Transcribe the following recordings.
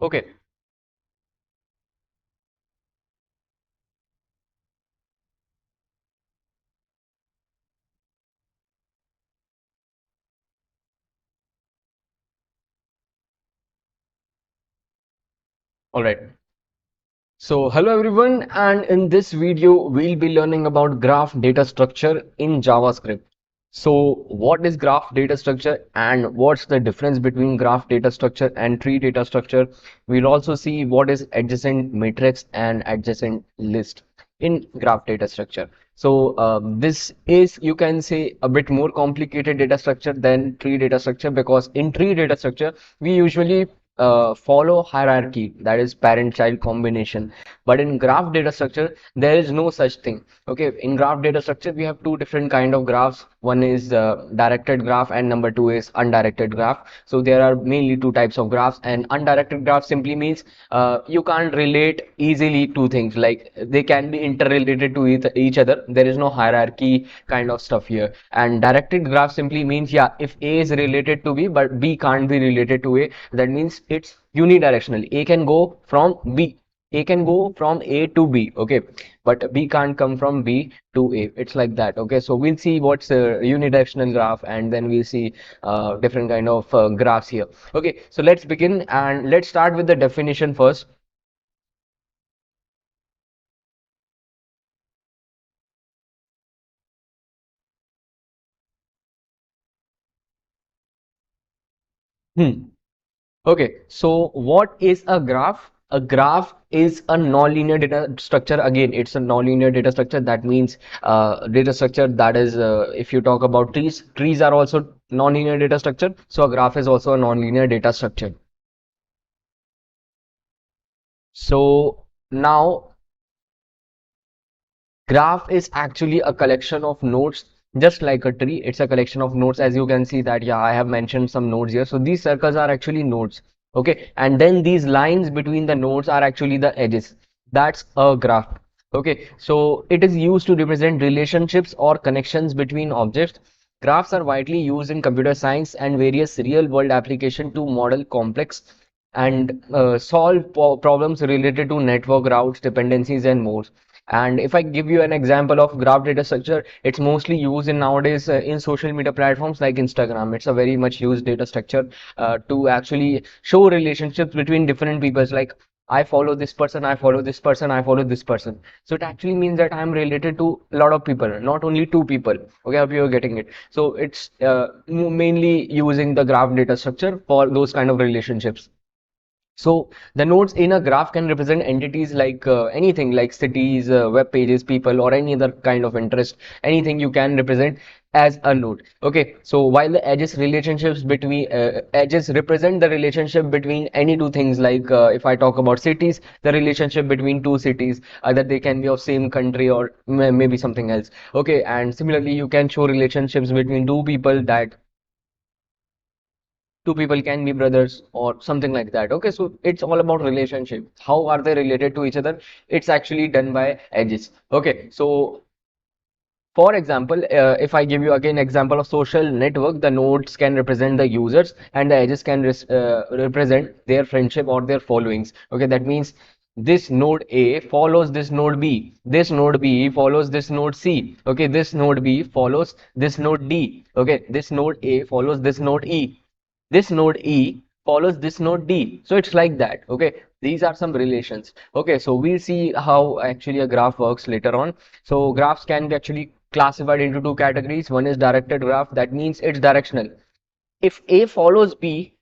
Okay. All right. So hello everyone, and in this video we'll be learning about graph data structure in JavaScript. So what is graph data structure and what's the difference between graph data structure and tree data structure? We'll also see what is adjacent matrix and adjacent list in graph data structure. So this is, you can say, a bit more complicated data structure than tree data structure, because in tree data structure we usually follow hierarchy, that is parent child combination. But in graph data structure there is no such thing. Okay, in graph data structure we have two different kind of graphs. One is directed graph and number two is undirected graph. So there are mainly two types of graphs, and undirected graph simply means you can't relate easily two things, like they can be interrelated to each other. There is no hierarchy kind of stuff here. And directed graph simply means, yeah, if A is related to B but B can't be related to A, that means it's unidirectional. A can go from B. A can go from A to B, okay, but B can't come from B to A. It's like that, okay. So we'll see what's a unidirectional graph, and then we'll see different kind of graphs here. Okay, so let's begin and let's start with the definition first. Hmm. Okay, so what is a graph? A graph is a nonlinear data structure. Again, it's a nonlinear data structure. That means data structure that is, if you talk about trees, trees are also nonlinear data structure. So a graph is also a nonlinear data structure. So now graph is actually a collection of nodes, just like a tree. It's a collection of nodes. As you can see that, yeah, I have mentioned some nodes here. So these circles are actually nodes. Okay, and then these lines between the nodes are actually the edges. That's a graph. Okay, so it is used to represent relationships or connections between objects. Graphs are widely used in computer science and various real-world applications to model complex and solve problems related to network routes, dependencies, and more. And if I give you an example of graph data structure, it's mostly used in nowadays in social media platforms like Instagram. It's a very much used data structure to actually show relationships between different peoples. Like, I follow this person, I follow this person, I follow this person. So it actually means that I'm related to a lot of people, not only two people. Okay, I hope you're getting it. So it's mainly using the graph data structure for those kind of relationships. So the nodes in a graph can represent entities like anything, like cities, web pages, people, or any other kind of interest. Anything you can represent as a node. Okay. So while the edges represent the relationship between any two things, like if I talk about cities, the relationship between two cities, either they can be of same country or maybe something else. Okay. And similarly, you can show relationships between two people, that two people can be brothers or something like that. Okay, so it's all about relationship. How are they related to each other? It's actually done by edges. Okay, so for example, if I give you again example of social network, the nodes can represent the users and the edges can represent their friendship or their followings. Okay, that means this node A follows this node B. This node B follows this node C. Okay, this node B follows this node D. Okay, this node A follows this node E. This node E follows this node D. So it's like that. Okay, these are some relations. Okay, so we'll see how actually a graph works later on. So graphs can be actually classified into two categories. One is directed graph, that means it's directional. If A follows B,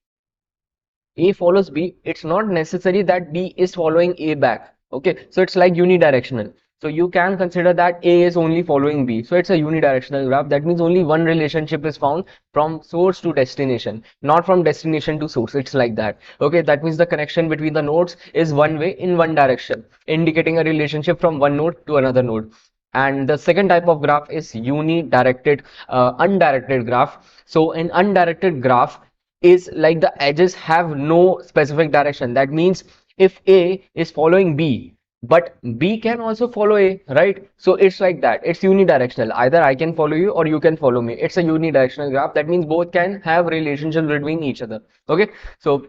it's not necessary that B is following A back. Okay, so it's like unidirectional. So you can consider that A is only following B. So it's a unidirectional graph. That means only one relationship is found from source to destination, not from destination to source. It's like that. Okay, that means the connection between the nodes is one way in one direction, indicating a relationship from one node to another node. And the second type of graph is unidirected, undirected graph. So in undirected graph, is like the edges have no specific direction. That means if A is following B, but B can also follow A, right? So it's like that. It's unidirectional. Either I can follow you or you can follow me. It's a unidirectional graph. That means both can have relationships between each other. Okay. So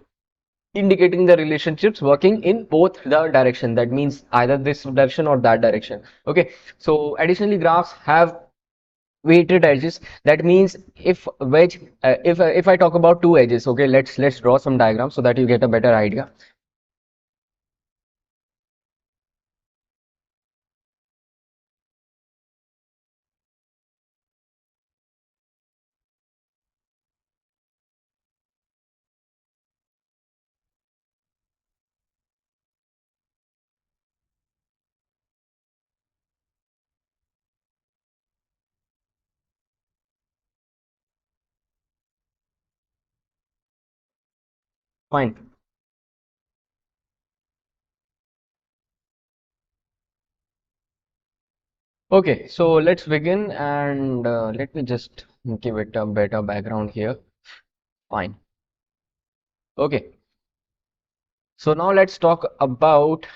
indicating the relationships working in both the direction. That means either this direction or that direction. Okay. So additionally, graphs have weighted edges. That means if I talk about two edges, okay, let's draw some diagrams so that you get a better idea. Fine. Okay, so let's begin, and let me just give it a better background here. Fine. Okay, so now let's talk about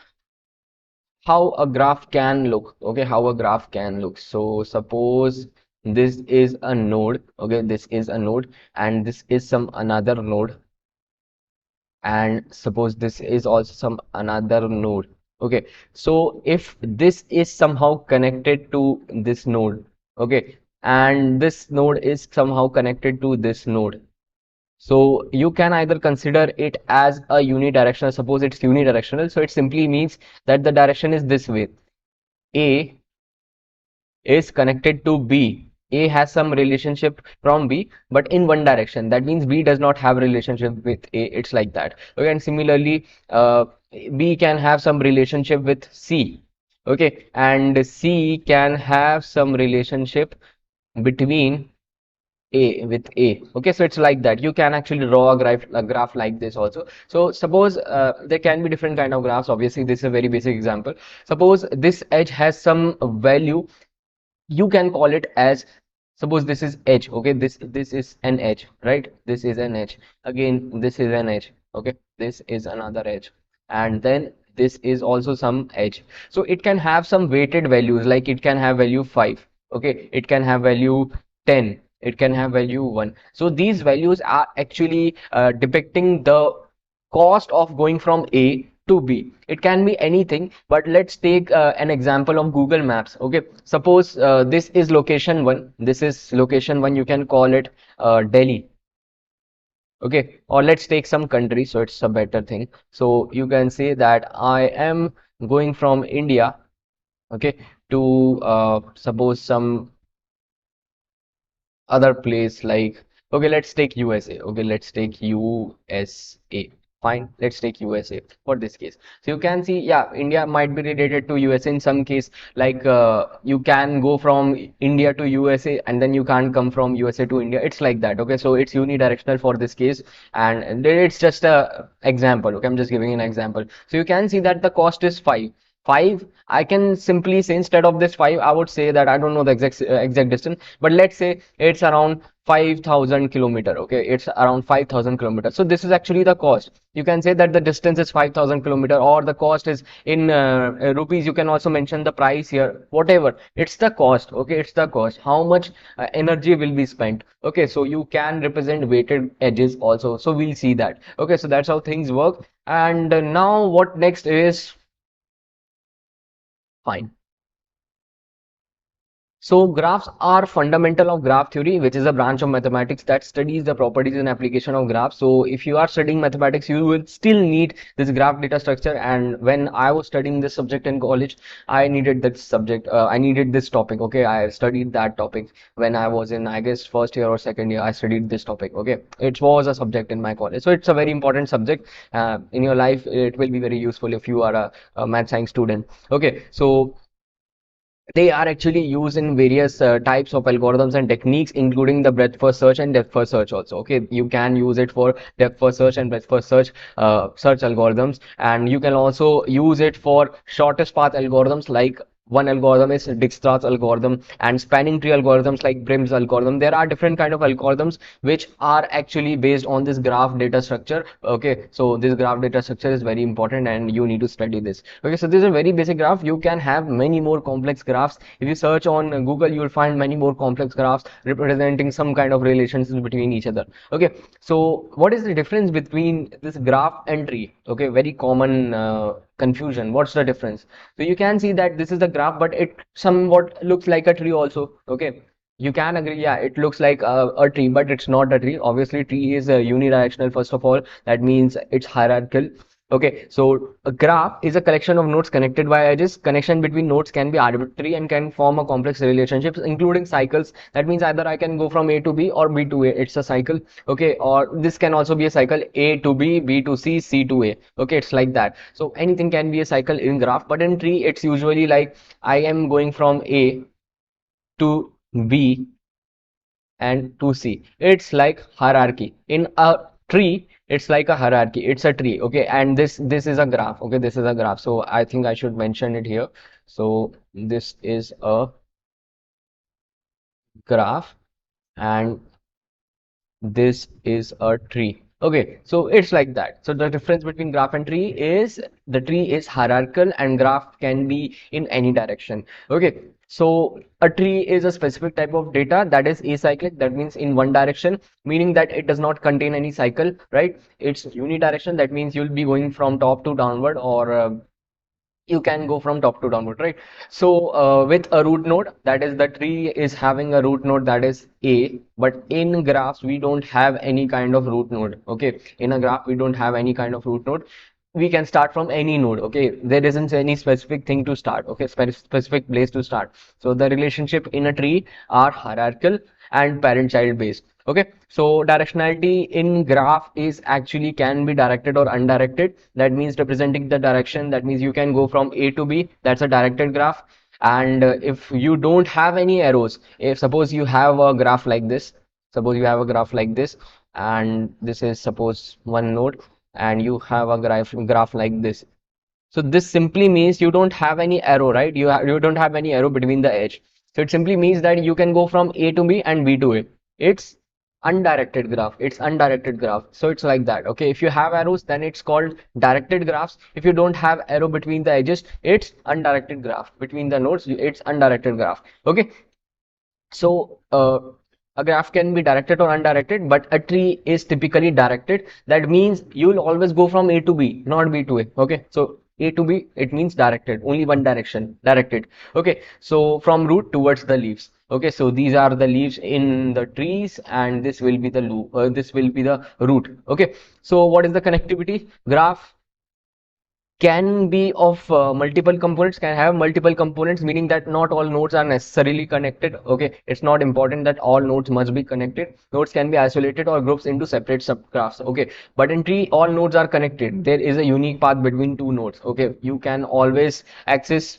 how a graph can look. Okay, how a graph can look. So suppose this is a node. Okay, this is a node, and this is some another node, and suppose this is also some another node. Okay, so if this is somehow connected to this node, okay, and this node is somehow connected to this node, so you can either consider it as a unidirectional. Suppose it's unidirectional, so it simply means that the direction is this way. A is connected to B. A has some relationship from B, but in one direction. That means B does not have relationship with A. It's like that. Okay, and similarly, B can have some relationship with C. Okay, and C can have some relationship between A with A. Okay, so it's like that. You can actually draw a graph like this also. So suppose there can be different kind of graphs. Obviously, this is a very basic example. Suppose this edge has some value, you can call it as, suppose this is edge. Okay, this is an edge, right? This is an edge. Again, this is an edge. Okay, this is another edge, and then this is also some edge. So it can have some weighted values, like it can have value 5. Okay, it can have value 10, it can have value 1. So these values are actually depicting the cost of going from A to B. It can be anything, but let's take an example of Google Maps. Okay, suppose this is location 1. This is location 1. You can call it Delhi. Okay, or let's take some country, so it's a better thing. So you can say that I am going from India, okay, to suppose some other place, like, okay, let's take USA. Okay, let's take USA. Fine, let's take USA for this case. So you can see, yeah, India might be related to USA in some case. Like you can go from India to USA, and then you can't come from USA to India. It's like that. Okay, so it's unidirectional for this case, and it's just a example. Okay, I'm just giving an example. So you can see that the cost is 5. 5, I can simply say, instead of this 5, I would say that I don't know the exact distance, but let's say it's around 5,000 kilometer. Okay, it's around 5,000 kilometers. So this is actually the cost. You can say that the distance is 5,000 kilometer, or the cost is in rupees. You can also mention the price here, whatever. It's the cost. Okay, it's the cost. How much energy will be spent. Okay, so you can represent weighted edges also. So we'll see that. Okay, so that's how things work. And now what next is fine. So graphs are fundamental of graph theory, which is a branch of mathematics that studies the properties and application of graphs. So if you are studying mathematics, you will still need this graph data structure. And when I was studying this subject in college, I needed this subject. I needed this topic. Okay, I studied that topic when I was in, I guess, first year or second year. I studied this topic. Okay, it was a subject in my college, so it's a very important subject in your life. It will be very useful if you are a math science student. Okay, so they are actually used in various types of algorithms and techniques, including the breadth first search and depth first search also. Okay, you can use it for depth first search and breadth first search search algorithms, and you can also use it for shortest path algorithms like one algorithm is Dijkstra's algorithm, and spanning tree algorithms like Prim's algorithm. There are different kind of algorithms which are actually based on this graph data structure. Okay, so this graph data structure is very important and you need to study this. Okay, so this is a very basic graph. You can have many more complex graphs. If you search on Google, you will find many more complex graphs representing some kind of relations between each other. Okay, so what is the difference between this graph and tree? Okay, very common confusion. What's the difference? So you can see that this is the graph, but it somewhat looks like a tree also. Okay, you can agree, yeah, it looks like a tree, but it's not a tree. Obviously, tree is unidirectional, first of all. That means it's hierarchical. Okay, so a graph is a collection of nodes connected by edges. Connection between nodes can be arbitrary and can form a complex relationships, including cycles. That means either I can go from A to B or B to A. It's a cycle. Okay, or this can also be a cycle, A to B, B to C, C to A. Okay, it's like that. So anything can be a cycle in graph, but in tree, it's usually like I am going from A to B and to C. It's like hierarchy. In a tree, it's like a hierarchy. It's a tree. Okay, and this is a graph. Okay, this is a graph. So I think I should mention it here. So this is a graph and this is a tree. Okay, so it's like that. So the difference between graph and tree is the tree is hierarchical and graph can be in any direction. Okay, so a tree is a specific type of data that is acyclic, that means in one direction, meaning that it does not contain any cycle, right? It's unidirectional, that means you'll be going from top to downward, or you can go from top to downward, right? So with a root node, that is the tree is having a root node that is A, but in graphs we don't have any kind of root node. Okay, in a graph we don't have any kind of root node. We can start from any node. Okay, there isn't any specific thing to start. Okay, specific place to start. So the relationship in a tree are hierarchical and parent-child based. Okay, so directionality in graph is actually can be directed or undirected. That means representing the direction. That means you can go from A to B. That's a directed graph. And if you don't have any arrows, if suppose you have a graph like this, suppose you have a graph like this, and this is suppose one node, and you have a graph like this. So this simply means you don't have any arrow, right? You don't have any arrow between the edge. So it simply means that you can go from A to B and B to A. It's undirected graph. It's undirected graph. So it's like that. Okay. If you have arrows, then it's called directed graphs. If you don't have arrow between the edges, it's undirected graph. Between the nodes, it's undirected graph. Okay. So a graph can be directed or undirected, but a tree is typically directed. That means you will always go from A to B, not B to A. Okay, so A to B, it means directed, only one direction, directed. Okay, so from root towards the leaves. Okay, so these are the leaves in the trees, and this will be the loop. This will be the root. Okay, so what is the connectivity? Graph can be of multiple components, can have multiple components, meaning that not all nodes are necessarily connected. Okay, it's not important that all nodes must be connected. Nodes can be isolated or groups into separate subgraphs. Okay, but in tree all nodes are connected. There is a unique path between two nodes. Okay, you can always access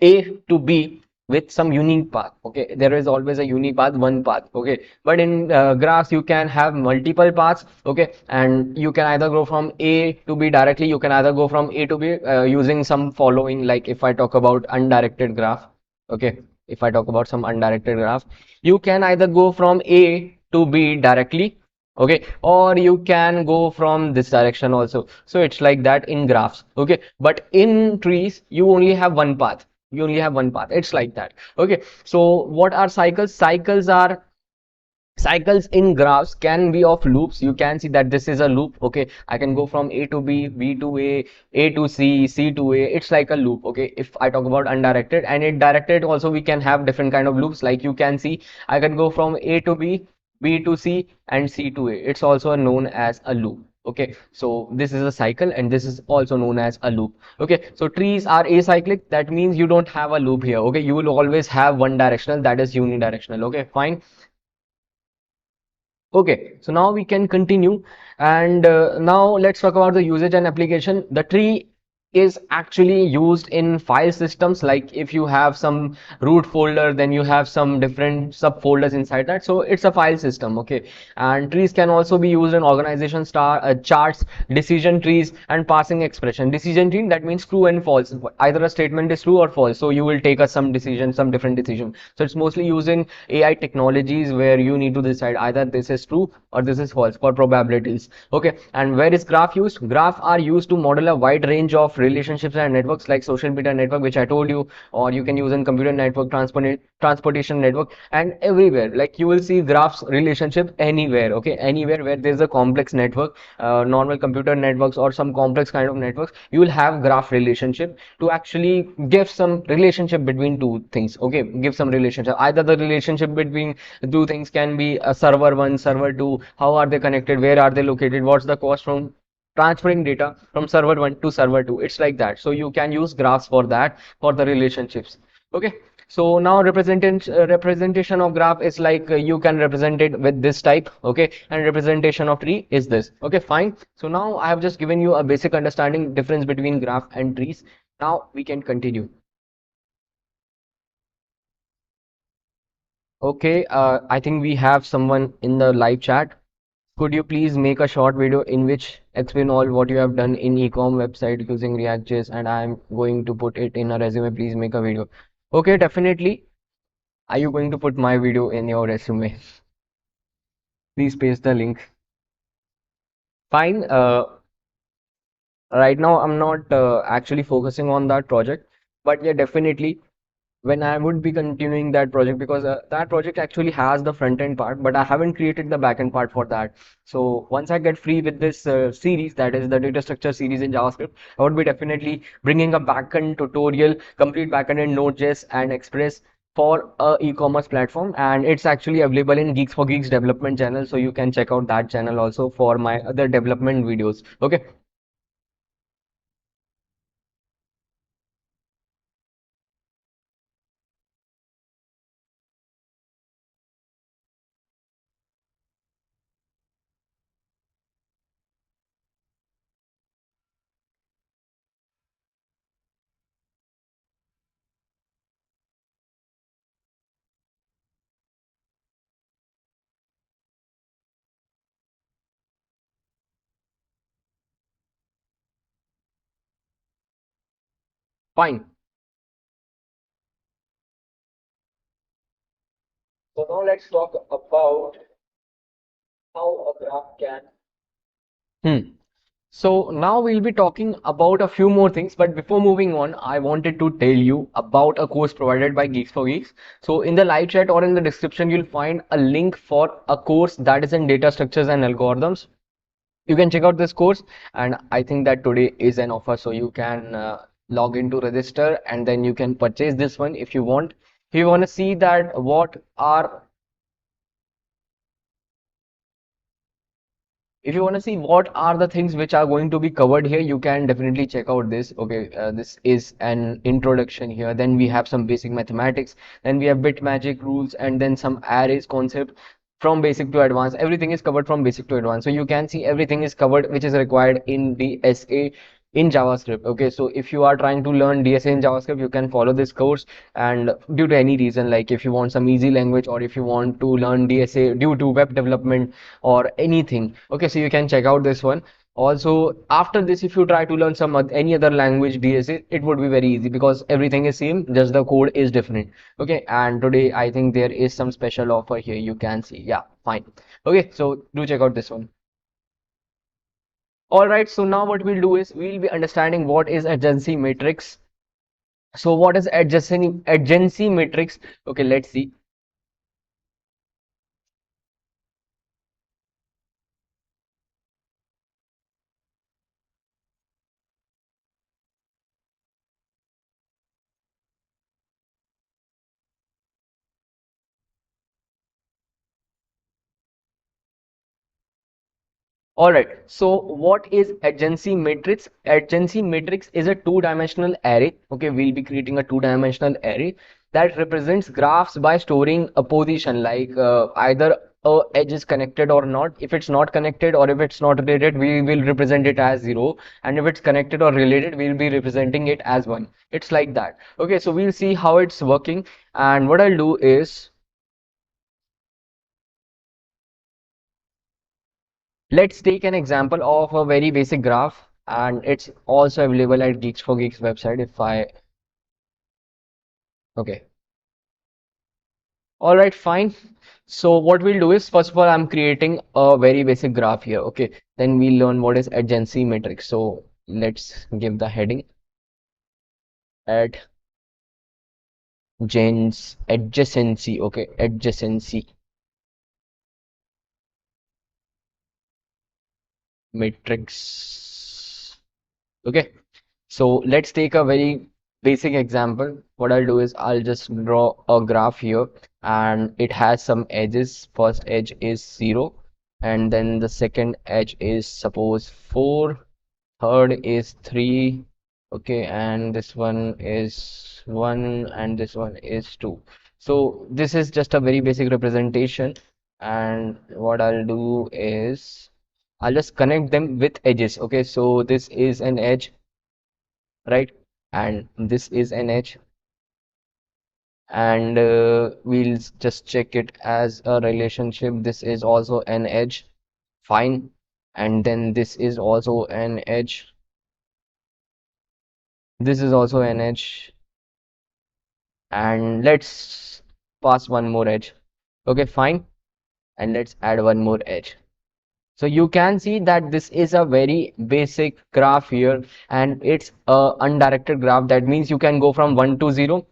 A to B with some unique path. Okay, there is always a unique path, one path. Okay, but in graphs you can have multiple paths. Okay, and you can either go from A to B directly, you can either go from A to B using some following, like if I talk about undirected graph. Okay, if I talk about some undirected graph, you can either go from A to B directly. Okay, or you can go from this direction also. So it's like that in graphs. Okay, but in trees you only have one path. You only have one path. It's like that. Okay, so what are cycles? Cycles in graphs can be of loops. You can see that this is a loop. Okay, I can go from A to B, B to A to C, C to A. It's like a loop. Okay, if I talk about undirected, and in directed also we can have different kind of loops. Like you can see I can go from A to B, B to C, and C to A. It's also known as a loop. Okay, so this is a cycle and this is also known as a loop. Okay, so trees are acyclic. That means you don't have a loop here. Okay, you will always have one directional, that is unidirectional. Okay, fine. Okay, so now we can continue, and now let's talk about the usage and application. The tree is actually used in file systems. Like if you have some root folder, then you have some different subfolders inside that, so it's a file system. Okay, and trees can also be used in organization charts, decision trees, and parsing expression. Decision tree, that means true and false, either a statement is true or false, so you will take a some decision, some different decision. So it's mostly used in AI technologies where you need to decide either this is true or this is false for probabilities. Okay, and where is graph used? Graph are used to model a wide range of relationships and networks, like social media network, which I told you, or you can use in computer network, transportation network, and everywhere. Like you will see graphs relationship anywhere. Okay, anywhere where there's a complex network, normal computer networks or some complex kind of networks, you will have graph relationship to actually give some relationship between two things. Okay, give some relationship. Either the relationship between two things can be a server one, server two, how are they connected, where are they located, what's the cost from transferring data from server 1 to server 2. It's like that. So you can use graphs for that, for the relationships. Okay, so now representation of graph is like you can represent it with this type. Okay, and representation of tree is this. Okay, fine. So now I have just given you a basic understanding difference between graph and trees. Now we can continue. Okay, I think we have someone in the live chat. Could you please make a short video in which explain all what you have done in ecom website using React.js, and I am going to put it in a resume. Please make a video. Okay, definitely. Are you going to put my video in your resume? Please paste the link. Fine. Right now I'm not actually focusing on that project, but yeah, definitely when I would be continuing that project, because that project actually has the front end part, but I haven't created the back end part for that. So once I get free with this series, that is the data structure series in JavaScript, I would be definitely bringing a backend tutorial, complete backend in Node.js and Express for a e-commerce platform, and it's actually available in Geeks for Geeks development channel. So you can check out that channel also for my other development videos. Okay. Fine. So now let's talk about how a graph can. Hmm. So now we'll be talking about a few more things, but before moving on, I wanted to tell you about a course provided by Geeks for Geeks. So in the live chat or in the description, you'll find a link for a course that is in data structures and algorithms. You can check out this course, and I think that today is an offer, so you can log in to register, and then you can purchase this one if you want. If you want to see that what are if you want to see what are the things which are going to be covered here, you can definitely check out this. Okay, this is an introduction here. Then we have some basic mathematics. Then we have bit magic rules, and then some arrays concept from basic to advanced. Everything is covered from basic to advanced. So you can see everything is covered which is required in DSA in JavaScript. Okay, so if you are trying to learn DSA in JavaScript, you can follow this course. And due to any reason, like if you want some easy language, or if you want to learn DSA due to web development or anything, okay, so you can check out this one. Also after this, if you try to learn any other language DSA, it would be very easy because everything is same, just the code is different. Okay, and today I think there is some special offer here, you can see. Yeah, fine. Okay, so do check out this one. All right, so now what we'll do is we'll be understanding what is adjacency matrix. So what is adjacency matrix? Okay, let's see. All right, so what is adjacency matrix? Adjacency matrix is a two-dimensional array. Okay, we'll be creating a two-dimensional array that represents graphs by storing a position, like either a edge is connected or not. If it's not connected or if it's not related, we will represent it as 0, and if it's connected or related, we'll be representing it as 1. It's like that. Okay, so we'll see how it's working, and what I'll do is, let's take an example of a very basic graph, and it's also available at Geeks for Geeks website. If I Okay, all right, fine. So what we'll do is, first of all, I'm creating a very basic graph here. Okay, then we'll learn what is adjacency matrix. So let's give the heading adjacency. Okay, adjacency matrix. Okay, so let's take a very basic example. What I'll do is, I'll just draw a graph here, and it has some edges. First edge is 0, and then the second edge is suppose 4, third is 3. Okay, and this one is 1, and this one is 2. So this is just a very basic representation, and what I'll do is, I'll just connect them with edges. Okay, so this is an edge, right? And this is an edge, and we'll just check it as a relationship. This is also an edge, fine. And then this is also an edge, this is also an edge, and let's pass one more edge. Okay, fine, and let's add one more edge. So you can see that this is a very basic graph here, and it's a undirected graph. That means you can go from 1 to 0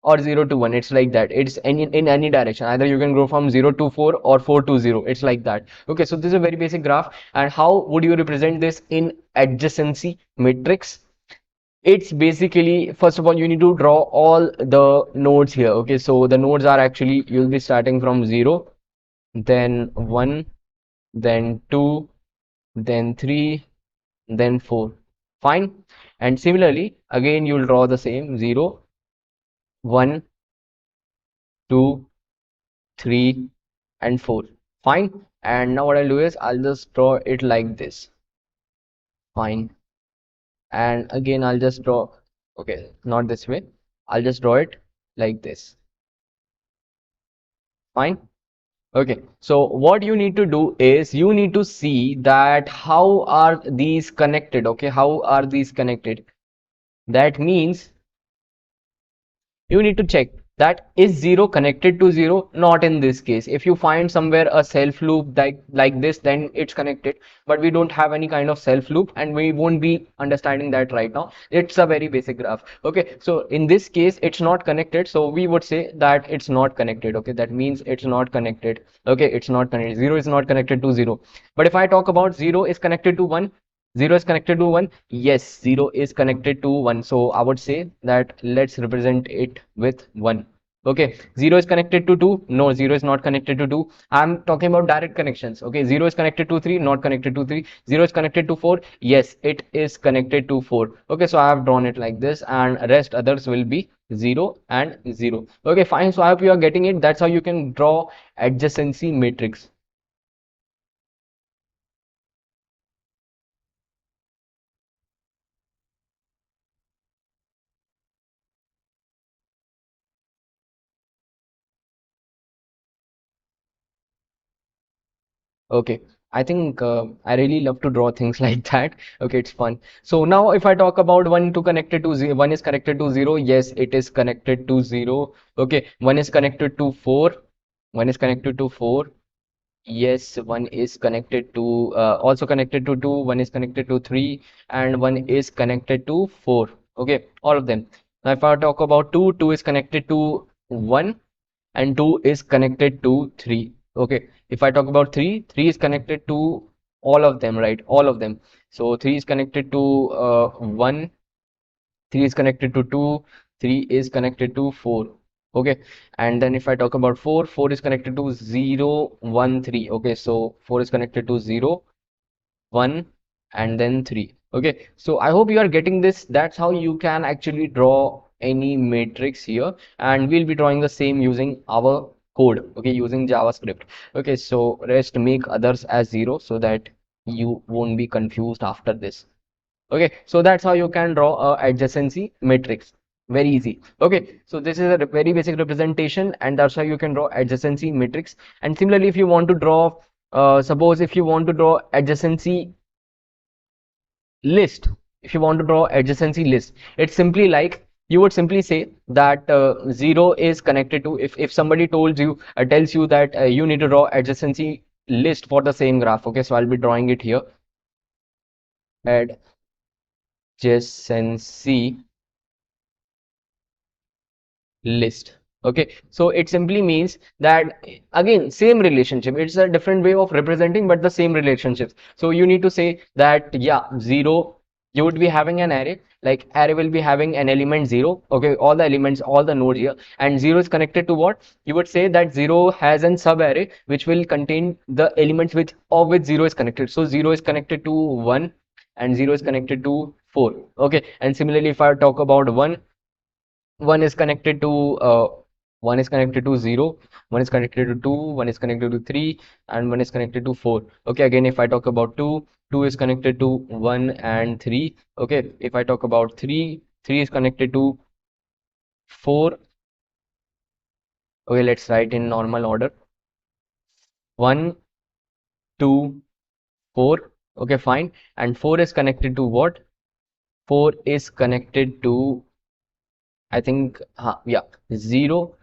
or 0 to 1. It's like that. It's in any direction. Either you can go from 0 to 4 or 4 to 0. It's like that. Okay, so this is a very basic graph. And how would you represent this in adjacency matrix? It's basically, first of all, you need to draw all the nodes here. Okay, so the nodes are actually, you'll be starting from 0, then 1, then 2, then 3, then 4. Fine. And similarly, again, you'll draw the same 0, 1, 2, 3, and 4. Fine. And now what I'll do is, I'll just draw it like this. Fine. And again, I'll just draw, okay, not this way. I'll just draw it like this. Fine. Okay, so what you need to do is, you need to see that how are these connected. Okay, how are these connected? That means you need to check that is 0 connected to 0. Not in this case. If you find somewhere a self loop like this, then it's connected, but we don't have any kind of self loop, and we won't be understanding that right now. It's a very basic graph. Okay, so in this case it's not connected, so we would say that it's not connected. Okay, that means it's not connected. Okay, it's not connected. 0 is not connected to 0. But if I talk about 0 is connected to 1, 0 is connected to 1. Yes, 0 is connected to 1. So I would say that let's represent it with 1. Okay, 0 is connected to 2. No, 0 is not connected to 2. I'm talking about direct connections. Okay, 0 is connected to 3, not connected to 3. 0 is connected to 4. Yes, it is connected to 4. Okay, so I have drawn it like this, and rest others will be 0 and 0. Okay, fine. So I hope you are getting it. That's how you can draw adjacency matrix. Okay, I think I really love to draw things like that. Okay, it's fun. So now if I talk about 1 to connected to 0, 1 is connected to 0. Yes, it is connected to 0. Okay, 1 is connected to 4. 1 is connected to 4. Yes, 1 is connected to also connected to 2. 1 is connected to 3, and 1 is connected to 4. Okay, all of them. Now if I talk about 2, 2 is connected to 1, and 2 is connected to 3. Okay, if I talk about 3, 3 is connected to all of them, right? All of them. So 3 is connected to 1, 3 is connected to 2, 3 is connected to 4. Okay, and then if I talk about 4, 4 is connected to 0, 1, 3. Okay, so 4 is connected to 0, 1, and then 3. Okay, so I hope you are getting this. That's how you can actually draw any matrix here, and we'll be drawing the same using our code, okay, using JavaScript. Okay, so rest make others as 0 so that you won't be confused after this. Okay, so that's how you can draw a adjacency matrix. Very easy. Okay, so this is a very basic representation, and that's how you can draw adjacency matrix. And similarly, if you want to draw, suppose if you want to draw adjacency list, if you want to draw adjacency list, it's simply like you would simply say that 0 is connected to, if somebody told you, tells you that you need to draw adjacency list for the same graph. Okay, so I'll be drawing it here. Adjacency list. Okay, so it simply means that again same relationship, it's a different way of representing but the same relationships. So you need to say that, yeah, 0, you would be having an array, like array will be having an element 0, okay, all the elements, all the nodes here, and 0 is connected to what? You would say that 0 has an sub array which will contain the elements which of which 0 is connected. So 0 is connected to 1 and 0 is connected to 4. Okay, and similarly if I talk about 1 is connected to 1 is connected to 0, 1 is connected to 2, 1 is connected to 3, and 1 is connected to 4. Okay, again if I talk about 2, 2 is connected to 1 and 3. Okay, if I talk about 3, 3 is connected to 4. Okay, let's write in normal order. 1, 2, 4. Okay, fine. And 4 is connected to what? 4 is connected to, I think, yeah, 0,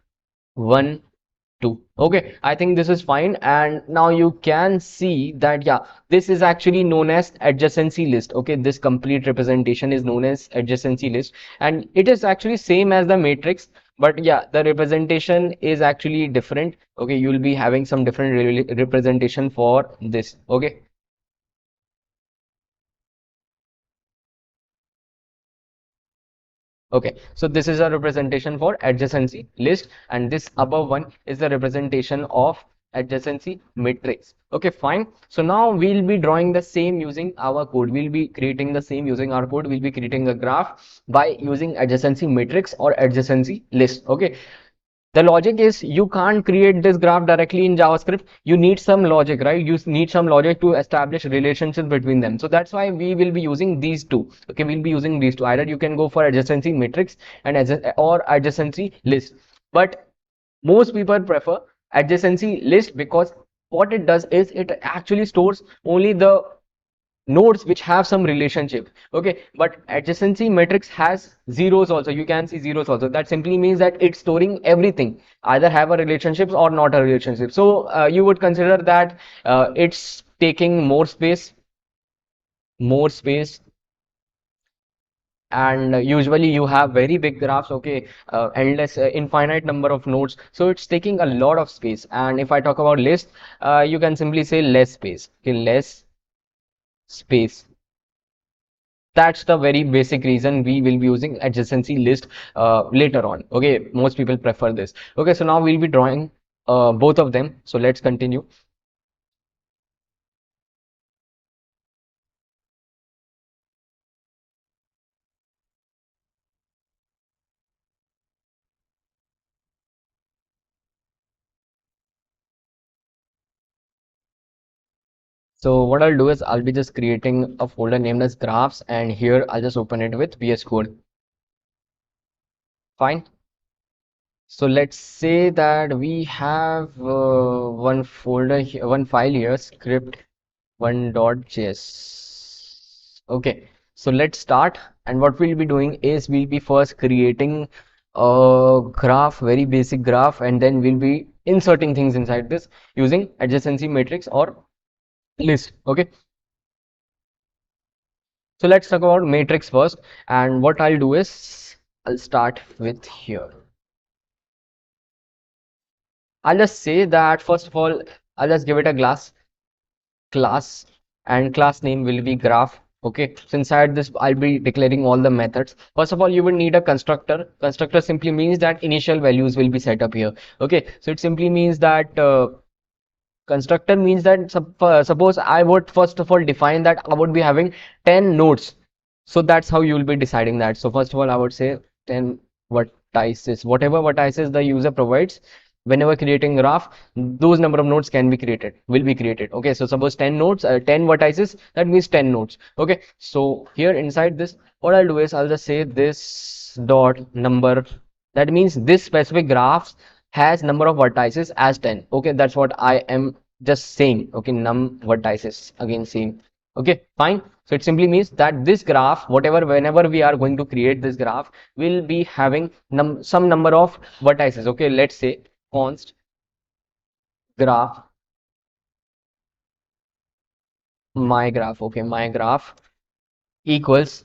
1, 2. Okay, I think this is fine. And now you can see that, yeah, this is actually known as adjacency list. Okay, this complete representation is known as adjacency list, and it is actually same as the matrix, but yeah, the representation is actually different. Okay, you will be having some different representation for this. Okay. Okay, so this is a representation for adjacency list, and this above one is the representation of adjacency matrix. Okay, fine. So now we'll be drawing the same using our code. We'll be creating the same using our code. We'll be creating a graph by using adjacency matrix or adjacency list. Okay, the logic is you can't create this graph directly in JavaScript. You need some logic, right? You need some logic to establish relationships between them. So that's why we will be using these two. Okay, we'll be using these two. Either you can go for adjacency matrix and or adjacency list. But most people prefer adjacency list because what it does is it actually stores only the nodes which have some relationship. Okay, but adjacency matrix has zeros also. You can see zeros also. That simply means that it's storing everything, either have a relationship or not a relationship. So you would consider that it's taking more space, and usually you have very big graphs. Okay, endless infinite number of nodes, so it's taking a lot of space. And if I talk about list, you can simply say less space. Okay, less space. That's the very basic reason we will be using adjacency list later on. Okay, most people prefer this. Okay, so now we'll be drawing both of them. So let's continue. So what I'll do is I'll be just creating a folder named as graphs, and here I'll just open it with VS Code. Fine. So let's say that we have one folder here, one file here, script 1.js. Okay, so let's start. And what we'll be doing is we'll be first creating a graph, very basic graph, and then we'll be inserting things inside this using adjacency matrix or list. Okay, so let's talk about matrix first. And what I'll do is I'll start with here. I'll just say that first of all, I'll just give it a class, and class name will be graph. Okay, so inside this I'll be declaring all the methods. First of all, you will need a constructor simply means that initial values will be set up here. Okay, so it simply means that constructor means that suppose I would first of all define that I would be having 10 nodes. So that's how you will be deciding that. So first of all, I would say 10 vertices, whatever vertices the user provides, whenever creating graph, those number of nodes can be created, will be created. Okay, so suppose 10 nodes, 10 vertices, that means 10 nodes. Okay, so here inside this, what I'll do is I'll just say this dot number, that means this specific graph has number of vertices as 10. Okay, that's what I am just saying. Okay, num vertices, again same. Okay, fine. So it simply means that this graph, whatever, whenever we are going to create this graph, will be having some number of vertices. Okay, let's say const graph my graph. Okay, my graph equals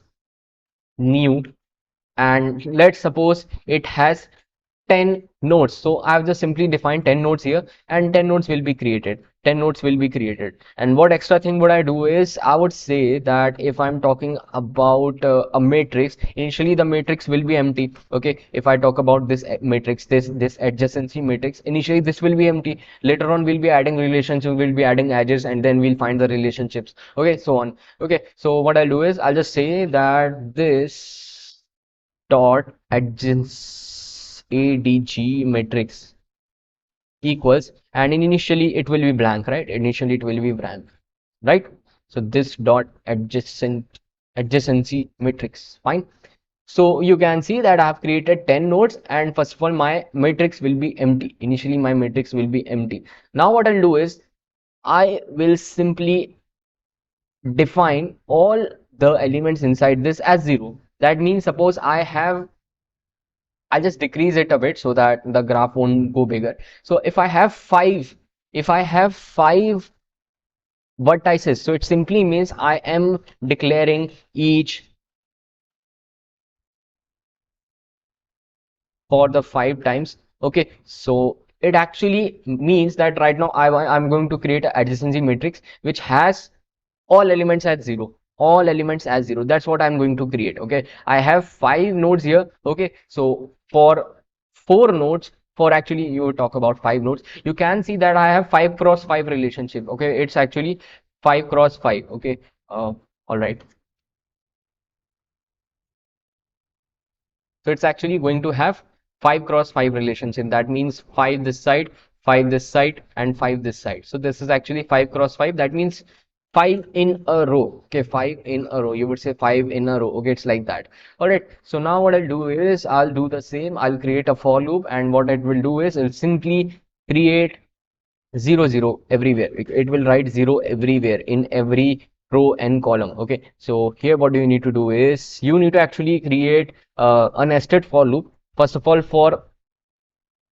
new, and let's suppose it has 10 nodes. So I've just simply defined 10 nodes here, and 10 nodes will be created. 10 nodes will be created. And what extra thing would I do is I would say that if I'm talking about a matrix, initially the matrix will be empty. Okay, if I talk about this matrix, this adjacency matrix, initially this will be empty. Later on we'll be adding relations, we'll be adding edges, and then we'll find the relationships. Okay, so on. Okay, so what I'll do is I'll just say that this dot adg matrix equals, and initially it will be blank, right? Initially it will be blank, right? So this dot adjacency matrix, fine. So you can see that I have created 10 nodes, and first of all my matrix will be empty. Initially my matrix will be empty. Now what I'll do is I will simply define all the elements inside this as 0. That means suppose I'll just decrease it a bit so that the graph won't go bigger. So if I have five vertices, so it simply means I am declaring each for the 5 times. Okay, so it actually means that right now I'm going to create an adjacency matrix which has all elements at 0, all elements as 0. That's what I'm going to create. Okay, I have 5 nodes here. Okay, so for 4 nodes, for actually you talk about 5 nodes, you can see that I have 5 cross 5 relationship. Okay, it's actually 5 cross 5. Okay, all right. So it's actually going to have 5 cross 5 relationship. That means 5 this side, 5 this side, and 5 this side. So this is actually 5 cross 5. That means 5 in a row. Okay, 5 in a row. You would say 5 in a row. Okay, it's like that. All right. So now what I'll do is I'll do the same. I'll create a for loop, and what it will do is it'll simply create 0 0 everywhere. It will write 0 everywhere in every row and column. Okay, so here what you need to do is you need to actually create a nested for loop. First of all, for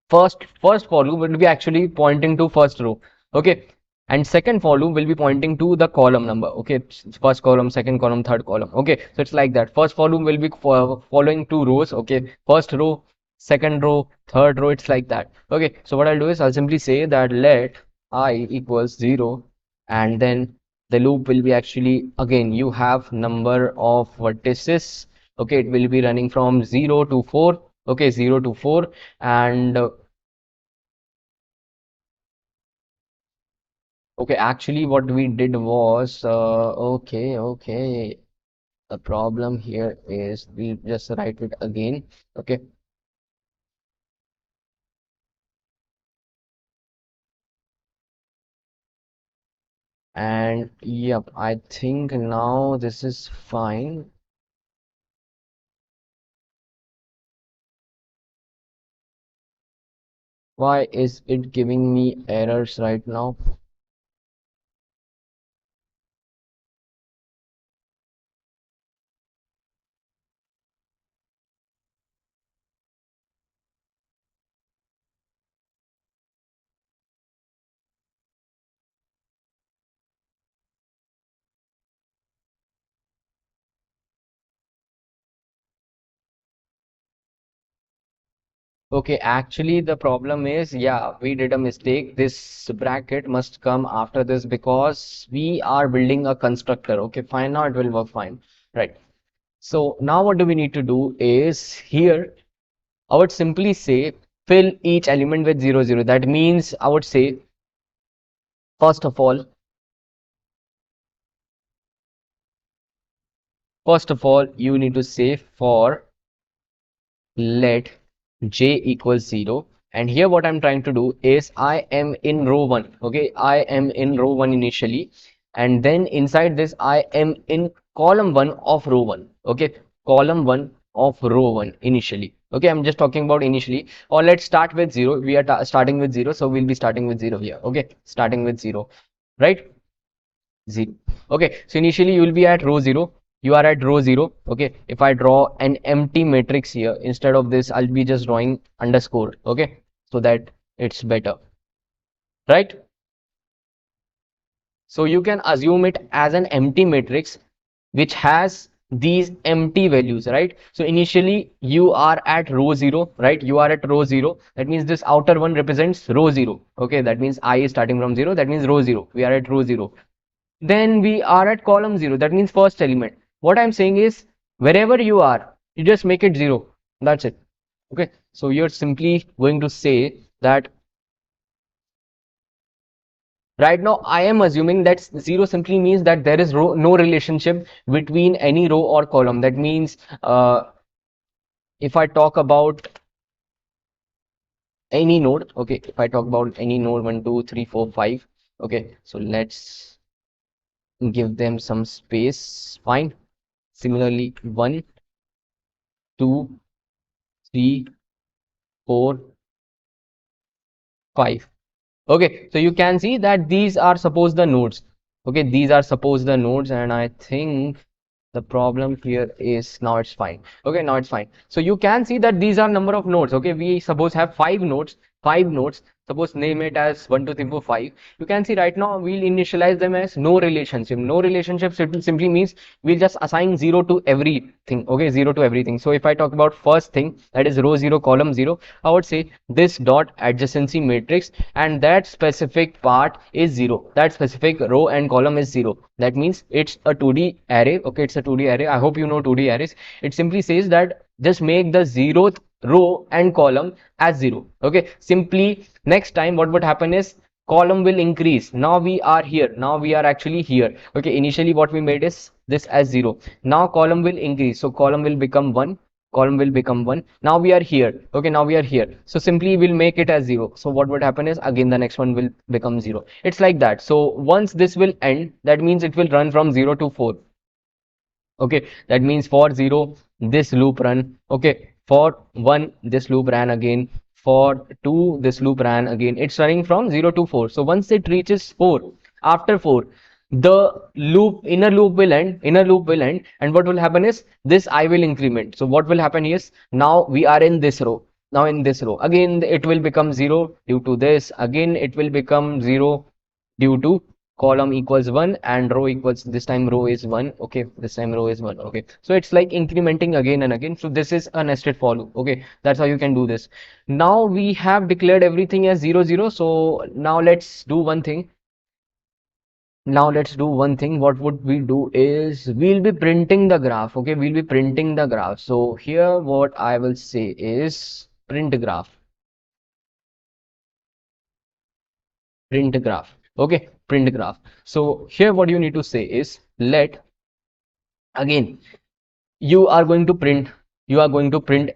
first for loop will be actually pointing to first row. Okay, and second for loop will be pointing to the column number. Okay, first column, second column, third column. Okay, so it's like that. First for loop will be following 2 rows. Okay, first row, second row, third row. It's like that. Okay, so what I'll do is I'll simply say that let I equals 0, and then the loop will be actually, again you have number of vertices. Okay, it will be running from 0 to 4. Okay, 0 to 4, and okay, actually what we did was, okay, the problem here is we just write it again. Okay, and yep, I think now this is fine. Why is it giving me errors right now? Okay, actually the problem is, yeah, we did a mistake. This bracket must come after this because we are building a constructor. Okay, fine, now it will work fine. Right. So now what do we need to do is here I would simply say fill each element with 0 0. That means I would say first of all, you need to say for let j equals 0, And here what I'm trying to do is I am in row 1. Okay, I am in row 1 initially, and then inside this I am in column 1 of row 1. Okay, column 1 of row 1 initially. Okay, I'm just talking about initially. Or let's start with 0. We are starting with 0, so we'll be starting with 0 here. Okay, starting with 0, right? 0. Okay, so initially you will be at row 0. You are at row 0. Okay, if I draw an empty matrix here, instead of this, I'll be just drawing underscore. Okay, so that it's better, right? So you can assume it as an empty matrix which has these empty values, right? So initially you are at row 0, right? You are at row 0. That means this outer one represents row 0. Okay, that means I is starting from 0. That means row 0. We are at row 0. Then we are at column 0. That means first element. What I'm saying is wherever you are, you just make it 0. That's it. Okay, so you're simply going to say that right now I am assuming that 0 simply means that there is no relationship between any row or column. That means if I talk about any node, okay, if I talk about any node 1, 2, 3, 4, 5, okay, so let's give them some space. Fine. Similarly, 1, 2, 3, 4, 5. Okay, so you can see that these are suppose the nodes. Okay, these are suppose the nodes, and I think the problem here is now it's fine. Okay, now it's fine. So you can see that these are number of nodes. Okay, we suppose have five nodes. Suppose name it as 1, 2, 3, 4, 5. You can see right now we'll initialize them as no relationship. No relationship simply means we'll just assign 0 to everything. Okay, 0 to everything. So if I talk about first thing, that is row 0, column 0, I would say this dot adjacency matrix, and that specific part is 0. That specific row and column is 0. That means it's a 2D array. Okay, it's a 2D array. I hope you know 2D arrays. It simply says that just make the 0th row and column as 0. Okay, simply next time what would happen is column will increase. Now we are here. Now we are actually here. Okay, initially what we made is this as 0. Now column will increase. So column will become 1. Column will become 1. Now we are here. Okay, now we are here. So simply we'll make it as 0. So what would happen is again the next one will become 0. It's like that. So once this will end, that means it will run from 0 to 4. Okay, that means for 0 this loop run. Okay, for 1 this loop ran again. For 2 this loop ran again. It's running from 0 to 4. So once it reaches 4, after 4, the inner loop will end, and what will happen is this I will increment. So what will happen is now we are in this row. Now in this row again it will become 0 due to this. Again it will become 0 due to column equals 1, and row equals, this time row is 1. Okay, this time row is 1. Okay, so it's like incrementing again and again. So this is a nested for loop. Okay, that's how you can do this. Now we have declared everything as 0, 0. So now let's do one thing. What would we do is we'll be printing the graph. Okay, we'll be printing the graph. So here what I will say is print graph. Print graph. Okay, print graph. So here what you need to say is let, again, you are going to print,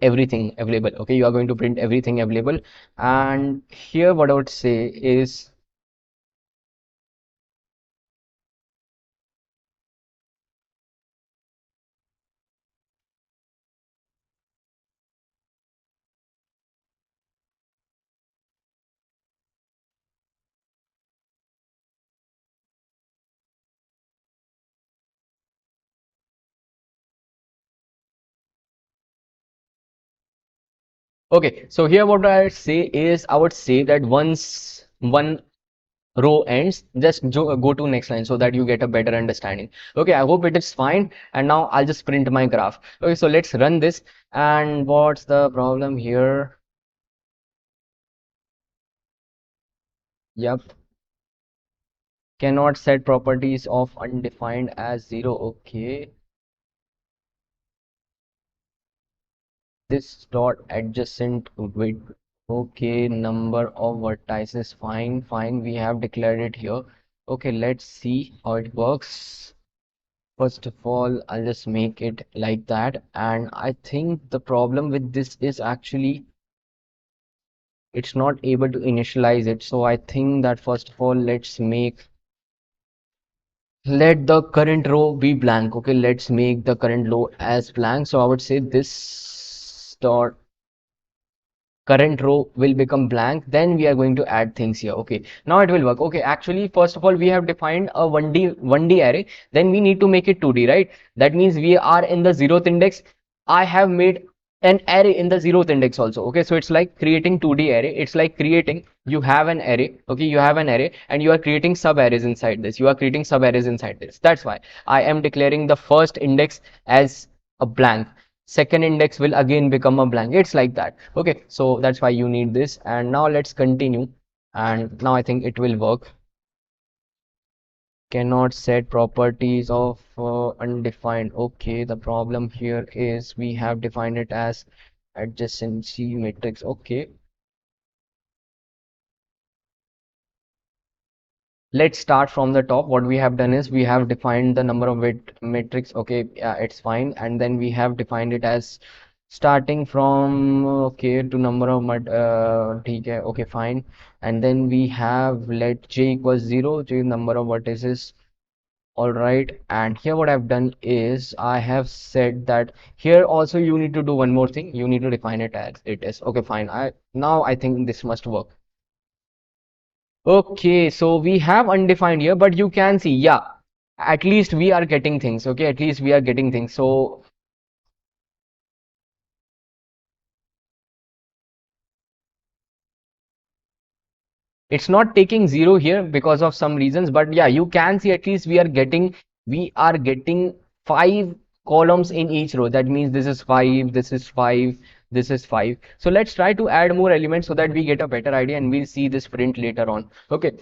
everything available. Okay, you are going to print everything available. And here what I would say is okay, so here what I say is I would say that once one row ends, just go to next line so that you get a better understanding. Okay, I hope it is fine. And now I'll just print my graph. Okay, so let's run this. And what's the problem here? Yep, cannot set properties of undefined as 0. Okay, this dot adjacent width. Okay, number of vertices. Fine, fine, we have declared it here. Okay, let's see how it works. First of all, I'll just make it like that. And I think the problem with this is actually it's not able to initialize it. So I think that first of all, let the current row be blank. Okay, let's make the current row as blank. So I would say this dot current row will become blank. Then we are going to add things here. Okay, now it will work. Okay, actually, first of all, we have defined a 1D array. Then we need to make it 2D, right? That means we are in the 0th index. I have made an array in the 0th index also. Okay, so it's like creating 2D array. It's like creating, you have an array. Okay, you have an array and you are creating sub arrays inside this. You are creating sub arrays inside this. That's why I am declaring the first index as a blank. Second index will again become a blank. It's like that. Okay, so that's why you need this. And now let's continue. And now I think it will work. Cannot set properties of undefined. Okay, the problem here is we have defined it as adjacency matrix. Okay, let's start from the top. What we have done is we have defined the number of bit matrix. Okay, yeah, it's fine. And then we have defined it as starting from okay to number of mud okay, okay, fine. And then we have let j equals 0, j number of vertices. All right, and here what I've done is I have said that here also you need to do one more thing. You need to define it as it is. Okay, fine. I think this must work. Okay, so we have undefined here, but you can see, yeah, at least we are getting things. Okay, at least we are getting things. So it's not taking 0 here because of some reasons, but yeah, you can see at least we are getting 5 columns in each row. That means this is 5, this is 5, this is 5. So let's try to add more elements so that we get a better idea and we'll see this print later on. Okay.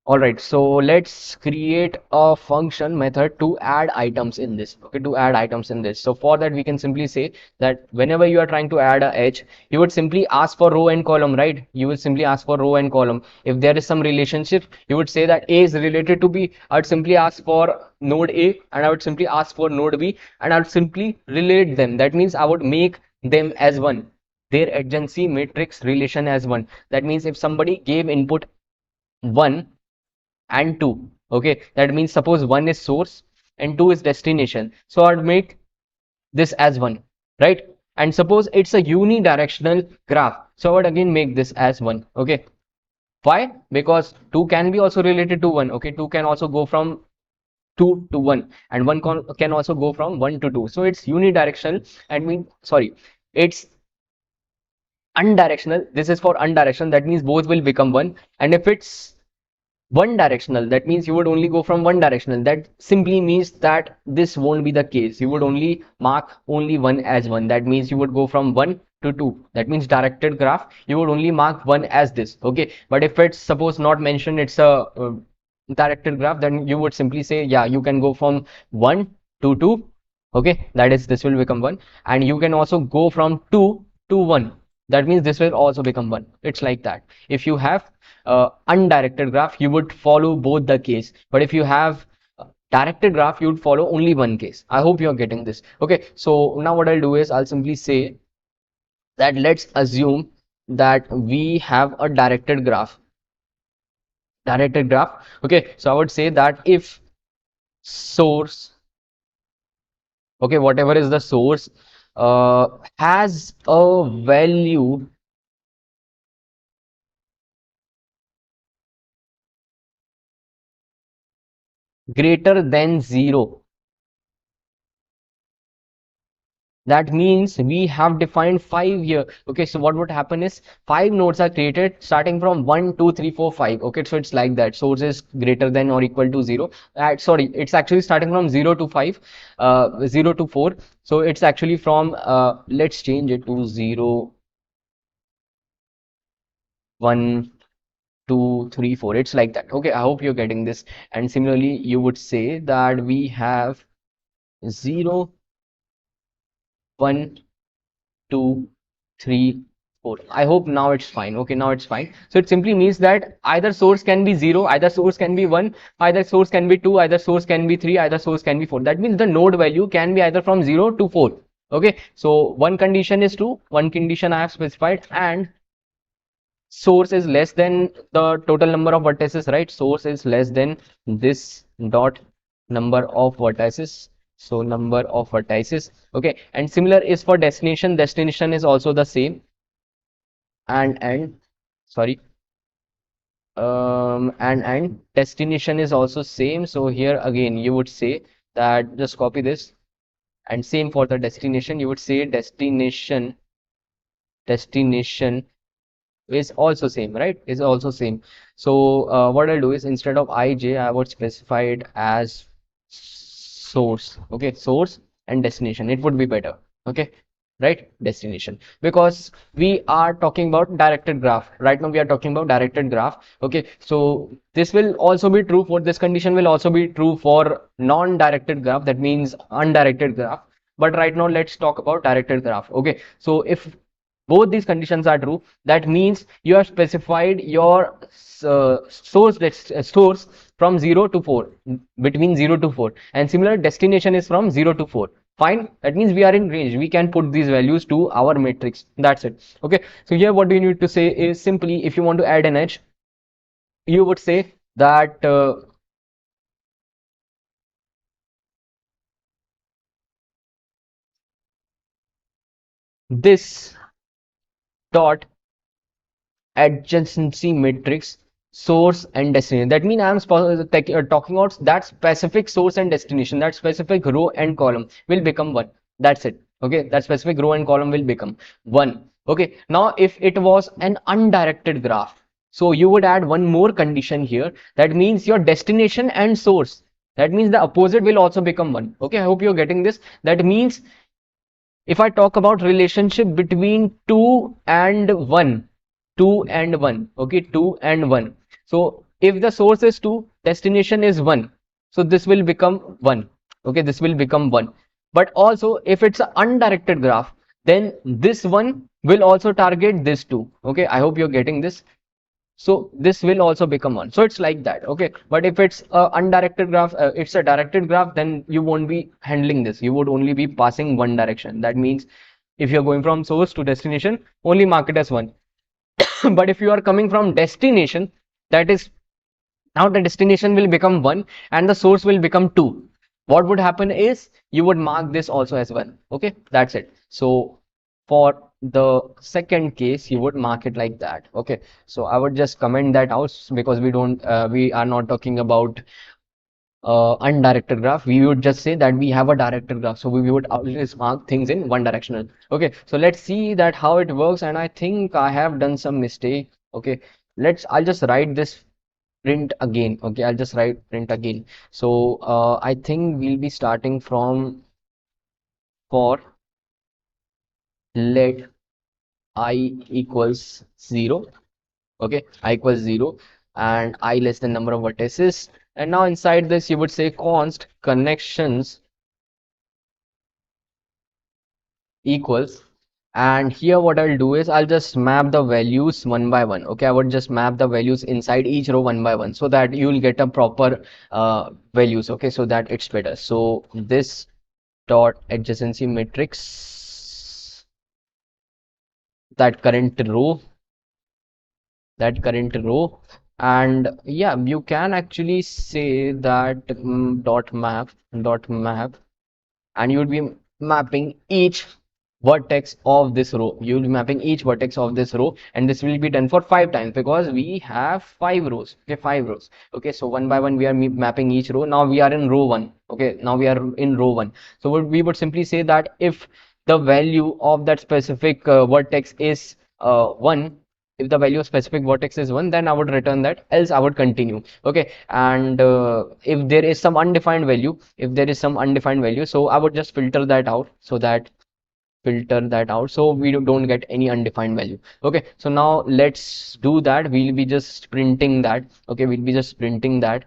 All right, so let's create a function method to add items in this. Okay, to add items in this. So for that, we can simply say that whenever you are trying to add a edge, you would simply ask for row and column, right? You will simply ask for row and column. If there is some relationship, you would say that A is related to B. I would simply ask for node A and I would simply ask for node B and I would simply relate them. That means I would make them as one. Their adjacency matrix relation as one. That means if somebody gave input 1 and 2, okay, that means suppose 1 is source and 2 is destination, so I'd make this as 1, right? And suppose it's a unidirectional graph, so I would again make this as 1. Okay, why? Because 2 can be also related to 1. Okay, 2 can also go from 2 to 1 and 1 can also go from 1 to 2, so it's unidirectional. And mean, sorry, it's undirectional. This is for undirectional, that means both will become 1. And if it's one directional, that means you would only go from one directional. That simply means that this won't be the case. You would only mark only one as one. That means you would go from 1 to 2. That means directed graph, you would only mark one as this. Okay, but if it's suppose not mentioned, it's a directed graph, then you would simply say, yeah, you can go from 1 to 2. Okay, that is, this will become 1. And you can also go from 2 to 1. That means this will also become 1. It's like that. If you have undirected graph, you would follow both the case. But if you have directed graph, you would follow only one case. I hope you're getting this. Okay, so now what I'll do is I'll simply say that let's assume that we have a directed graph. Directed graph. Okay, so I would say that if source, okay, whatever is the source, has a value greater than 0, that means we have defined 5 here. Okay, so what would happen is 5 nodes are created starting from 1 2 3 4 5. Okay, so it's like that. Source is greater than or equal to 0. Sorry, it's actually starting from 0 to 5, 0 to 4. So it's actually from let's change it to 0 1 2 3 4. It's like that. Okay, I hope you're getting this. And similarly, you would say that we have 0 1 2 3 4. I hope now it's fine. Okay, now it's fine. So it simply means that either source can be 0, either source can be 1, either source can be 2, either source can be 3, either source can be 4. That means the node value can be either from 0 to 4. Okay, so one condition is true, one condition I have specified, and source is less than the total number of vertices, right? Source is less than this dot number of vertices. So number of vertices. Okay. And similar is for destination. Destination is also the same. And sorry. And destination is also same. So here again, you would say that just copy this, and same for the destination. You would say destination is also same, right? Is also same. So what I'll do is, instead of ij, I would specify it as source. Okay, source and destination. It would be better. Okay, right? Destination, because we are talking about directed graph. Right now we are talking about directed graph. Okay, so this will also be true for this condition, will also be true for non-directed graph. That means undirected graph. But right now let's talk about directed graph. Okay, so if both these conditions are true, that means you have specified your source from 0 to 4, between 0 to 4, and similar destination is from 0 to 4. Fine, that means we are in range. We can put these values to our matrix. That's it. Okay, so here what we need to say is, simply, if you want to add an edge, you would say that this dot adjacency matrix source and destination. That means talking about that specific source and destination, that specific row and column will become one. That's it. Okay, that specific row and column will become one. Okay, now if it was an undirected graph, so you would add one more condition here. That means your destination and source, that means the opposite will also become one. Okay, I hope you're getting this. That means if I talk about relationship between 2 and 1, 2 and 1, okay, 2 and 1. So if the source is 2, destination is 1. So this will become 1. Okay, this will become 1. But also if it's an undirected graph, then this one will also target this 2. Okay, I hope you're getting this. So this will also become one. So it's like that. Okay, but if it's a undirected graph, it's a directed graph, then you won't be handling this. You would only be passing one direction. That means if you're going from source to destination, only mark it as one. But if you are coming from destination, that is, now the destination will become 1 and the source will become 2. What would happen is, you would mark this also as 1. Okay, that's it. So for the second case, you would mark it like that. Okay, so I would just comment that out, because we are not talking about undirected graph. We would just say that we have a directed graph, so we would always mark things in one directional. Okay, so let's see that how it works. And I think I have done some mistake. Okay, I'll just write this print again. Okay, I'll just write print again. So I think we'll be starting from, for let I equals 0. Okay, I equals 0 and I less than number of vertices. And now inside this, you would say const connections equals, and here what I'll do is, I'll just map the values one by one. Okay, I would just map the values inside each row one by one, so that you will get a proper values. Okay, so that it's better. So this dot adjacency matrix, that current row, and yeah, you can actually say that dot map, and you will be mapping each vertex of this row. You will be mapping each vertex of this row, and this will be done for 5 times, because we have 5 rows. Okay, 5 rows. Okay, so one by one we are mapping each row. Now we are in row 1. Okay, now we are in row 1. So we would simply say that if the value of that specific vertex is 1, if the value of specific vertex is 1, then I would return that, else I would continue. Okay, and if there is some undefined value, so I would just filter that out, so we don't get any undefined value. Okay, so now let's do that. We'll be just printing that. Okay, we'll be just printing that.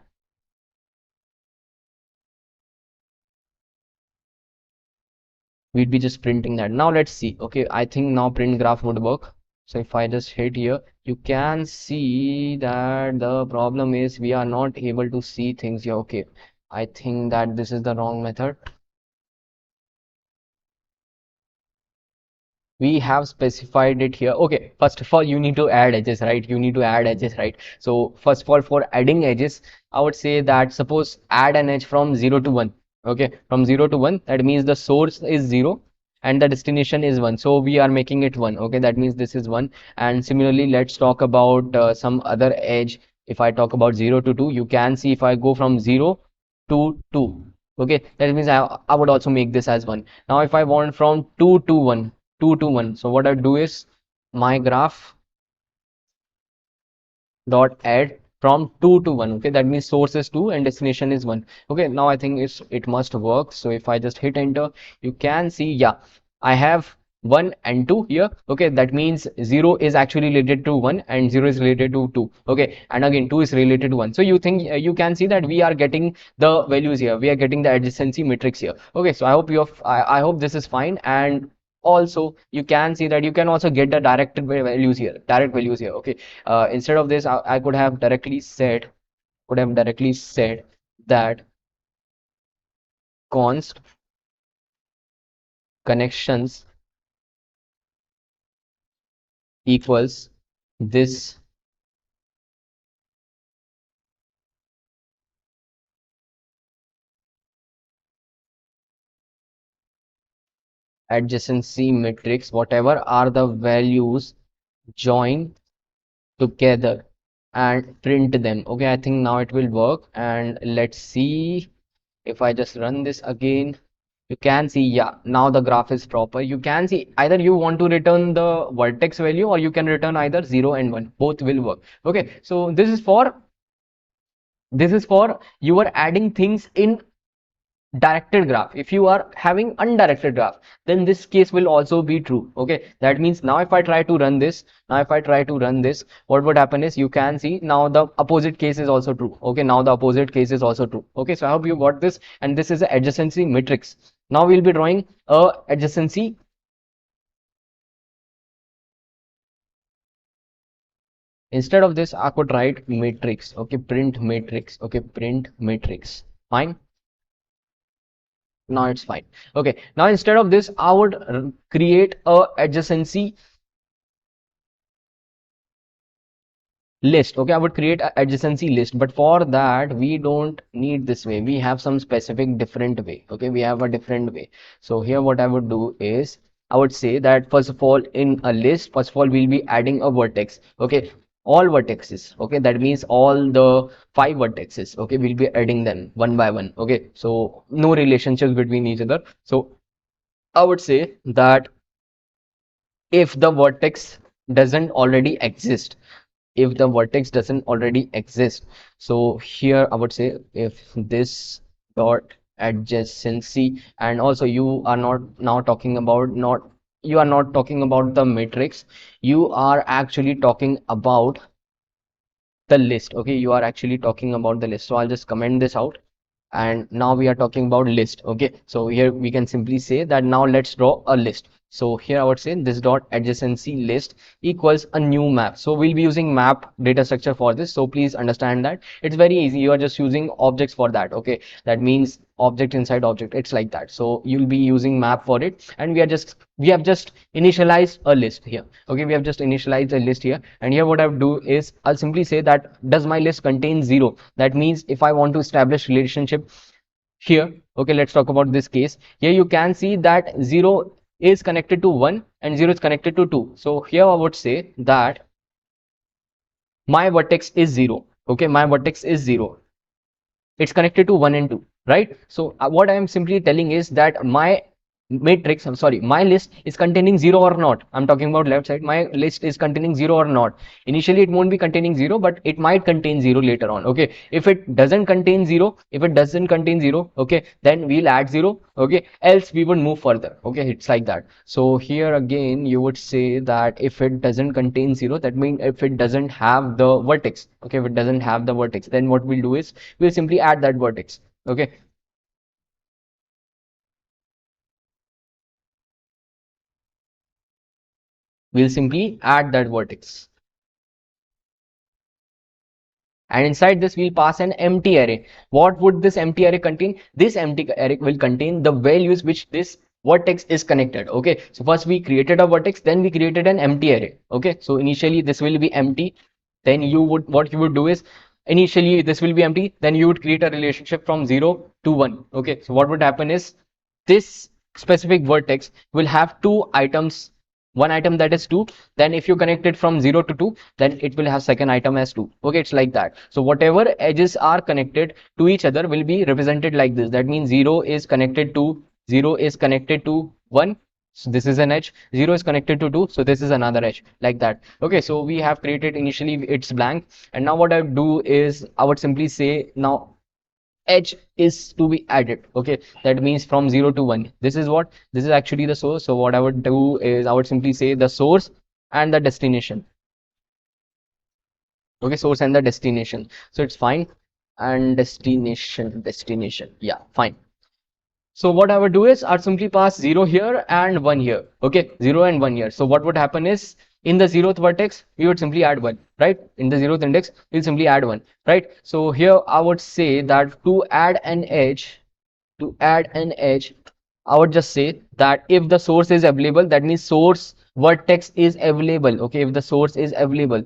Now let's see. Okay, I think now print graph would work. So if I just hit here, you can see that the problem is we are not able to see things here. Okay, I think that this is the wrong method. we have specified it here. Okay, first of all, you need to add edges, right? You need to add edges, right? So first of all, for adding edges, I would say that suppose add an edge from 0 to 1. Okay, from 0 to 1, that means the source is 0 and the destination is 1. So we are making it 1. Okay, that means this is 1. And similarly, let's talk about some other edge. If I talk about 0 to 2, you can see if I go from 0 to 2. Okay, that means I would also make this as 1. Now, if I want from 2 to 1, 2 to 1. So what I do is my graph dot add from 2 to 1. Okay, that means source is 2 and destination is 1. Okay, now I think it must work. So if I just hit enter, you can see, yeah, I have 1 and 2 here. Okay, that means 0 is actually related to 1 and 0 is related to 2. Okay, and again 2 is related to 1. So you think you can see that we are getting the values here. We are getting the adjacency matrix here. Okay, so I hope I hope this is fine. And also you can see that you can also get the direct values here. Okay, instead of this, I could have directly said that const connections equals this adjacency matrix, whatever are the values, join together and print them. Okay, I think now it will work. And let's see if I just run this again. You can see, yeah, now the graph is proper. You can see either you want to return the vertex value or you can return either 0 and 1. Both will work. Okay, so this is for you are adding things in directed graph. If you are having undirected graph, then this case will also be true. Okay, that means now if I try to run this, what would happen is you can see now the opposite case is also true. Okay, now the opposite case is also true. Okay, so I hope you got this. And this is a adjacency matrix. Now we'll be drawing a adjacency. Instead of this, I could write matrix. Okay, print matrix. Okay, print matrix. Fine. Now it's fine. Okay, now instead of this, I would create a adjacency list. Okay, I would create a adjacency list, but for that we don't need this way. We have some specific different way. Okay, we have a different way. So here what I would do is I would say that first of all, in a list, first of all we'll be adding a vertex. Okay, all vertices. Okay, that means all the 5 vertices. Okay, we'll be adding them one by one. Okay, so no relationships between each other. So I would say that if the vertex doesn't already exist, so here I would say if this dot adjacency, and also you are not now talking about not you are not talking about the matrix, you are actually talking about the list. Okay, you are actually talking about the list. So I'll just comment this out. And now we are talking about list. Okay, so here we can simply say that now let's draw a list. So here I would say this dot adjacency list equals a new map. So we'll be using map data structure for this. So please understand that it's very easy. You are just using objects for that. Okay, that means object inside object. It's like that. So you'll be using map for it. And we have just initialized a list here. Okay, we have just initialized a list here. And here what I would do is I'll simply say that does my list contain 0? That means if I want to establish relationship here, okay, let's talk about this case. Here you can see that 0 is connected to 1 and 0 is connected to 2. So here I would say that my vertex is 0. Okay, my vertex is 0. It's connected to 1 and 2, right? So what I am simply telling is that my matrix, I'm sorry, my list is containing 0 or not. I'm talking about left side. My list is containing 0 or not. Initially it won't be containing 0, but it might contain 0 later on. Okay, if it doesn't contain 0, okay, then we'll add 0. Okay, else we would move further. Okay, it's like that. So here again you would say that if it doesn't contain 0, that means if it doesn't have the vertex. Okay, if it doesn't have the vertex, then what we'll do is we'll simply add that vertex. Okay, we'll simply add that vertex. And inside this we'll pass an empty array. What would this empty array contain? This empty array will contain the values which this vertex is connected. Okay, so first we created a vertex, then we created an empty array. Okay, so initially this will be empty, then what you would do is initially this will be empty, then you would create a relationship from 0 to 1. Okay, so what would happen is this specific vertex will have two items, one item that is 2, then if you connect it from 0 to 2, then it will have second item as 2. Okay, it's like that. So whatever edges are connected to each other will be represented like this. That means 0 is connected to 1, so this is an edge. 0 is connected to 2, so this is another edge, like that. Okay, so we have created, initially it's blank, and now what I would do is I would simply say now edge is to be added. Okay, that means from 0 to 1, this is actually the source. So what I would do is I would simply say the source and the destination. Okay, source and the destination, so it's fine. And destination, yeah, fine. So what I would do is I'd simply pass 0 here and 1 here. Okay, 0 and 1 here. So what would happen is in the 0th vertex, we would simply add 1, right? In the 0th index, we'll simply add 1, right? So here I would say that to add an edge, I would just say that if the source is available, that means source vertex is available. Okay, if the source is available,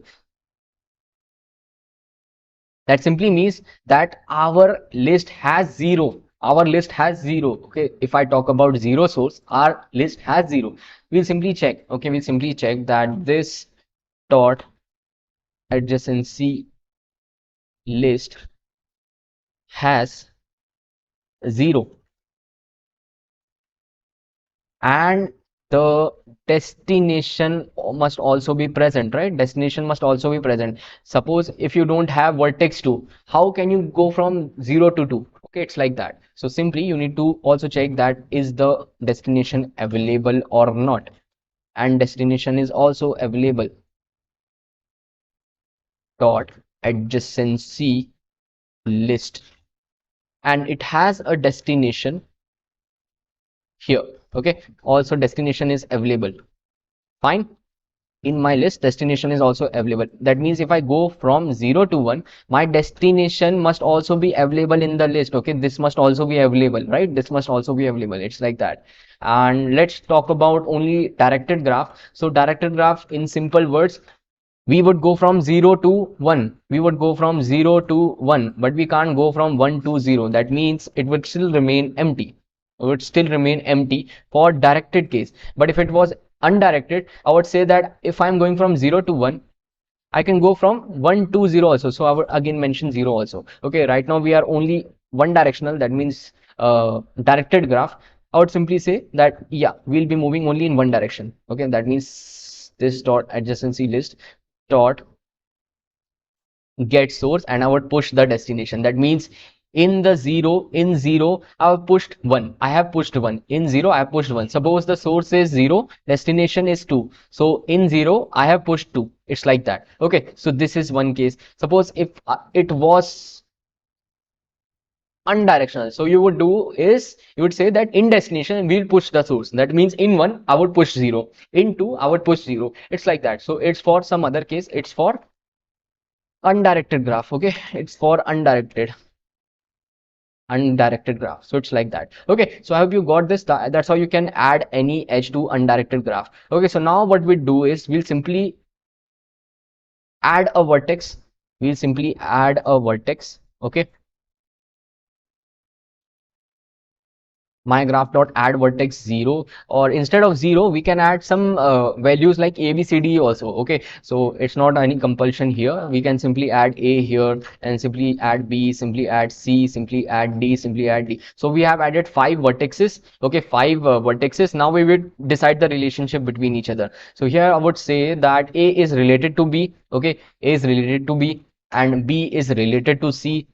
that simply means that our list has 0. Our list has 0. Okay, if I talk about 0 source, our list has 0. We'll simply check. Okay, we'll simply check that this dot adjacency list has 0, and the destination must also be present, right? Destination must also be present. Suppose if you don't have vertex 2, how can you go from 0 to 2? Okay, it's like that. So simply you need to also check that is the destination available or not, and destination is also available. Dot adjacency list, and it has a destination here. Okay, also destination is available. Fine, in my list destination is also available. That means if I go from 0 to 1, my destination must also be available in the list. Okay, this must also be available, right? This must also be available. It's like that. And let's talk about only directed graph. So directed graph, in simple words, we would go from 0 to 1. We would go from 0 to 1, but we can't go from 1 to 0. That means it would still remain empty. It would still remain empty for directed case. But if it was undirected, I would say that if I'm going from 0 to 1, I can go from 1 to 0 also. So I would again mention 0 also. Okay, right now we are only one directional. That means directed graph. I would simply say that, yeah, we'll be moving only in one direction. Okay, that means this dot adjacency list dot get source, and I would push the destination. That means in 0 I have pushed 1. I have pushed 1. In 0 I have pushed 1. Suppose the source is 0, destination is 2. So in 0 I have pushed 2. It's like that. Okay, so this is one case. Suppose if it was undirectional, so you would do is you would say that in destination we'll push the source. That means in 1 I would push 0, in 2 I would push 0. It's like that. So it's for some other case, it's for undirected graph. Okay, it's for undirected graph. So it's like that. Okay, so I hope you got this. That's how you can add any edge to undirected graph. Okay, so now what we do is we'll simply add a vertex. We'll simply add a vertex. Okay, my graph dot add vertex 0, or instead of 0 we can add some values like a b c d also. Okay, so it's not any compulsion here. We can simply add a here, and simply add b, simply add c, simply add d, simply add d. So we have added 5 vertices. Okay, 5 vertices. Now we will decide the relationship between each other. So here I would say that a is related to b. Okay, a is related to b, and b is related to c.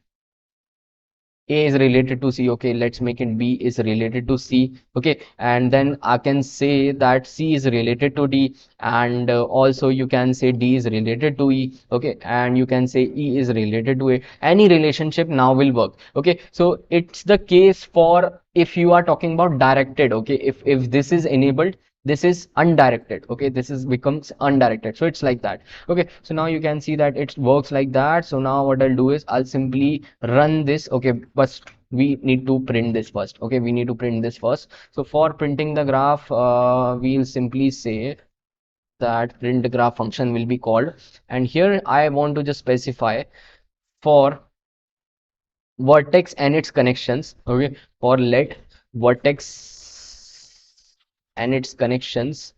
A is related to C. Okay, let's make it B is related to C. Okay, and then I can say that C is related to D, and also you can say D is related to E. Okay, and you can say E is related to A. Any relationship now will work. Okay, so it's the case for if you are talking about directed. Okay, if this is enabled, this is undirected. Okay, this is becomes undirected. So it's like that. Okay, so now you can see that it works like that. So now what I'll do is I'll simply run this. Okay, but we need to print this first. Okay, we need to print this first. So for printing the graph, we'll simply say that print graph function will be called, and here I want to just specify for vertex and its connections. Okay, for let vertex and its connections,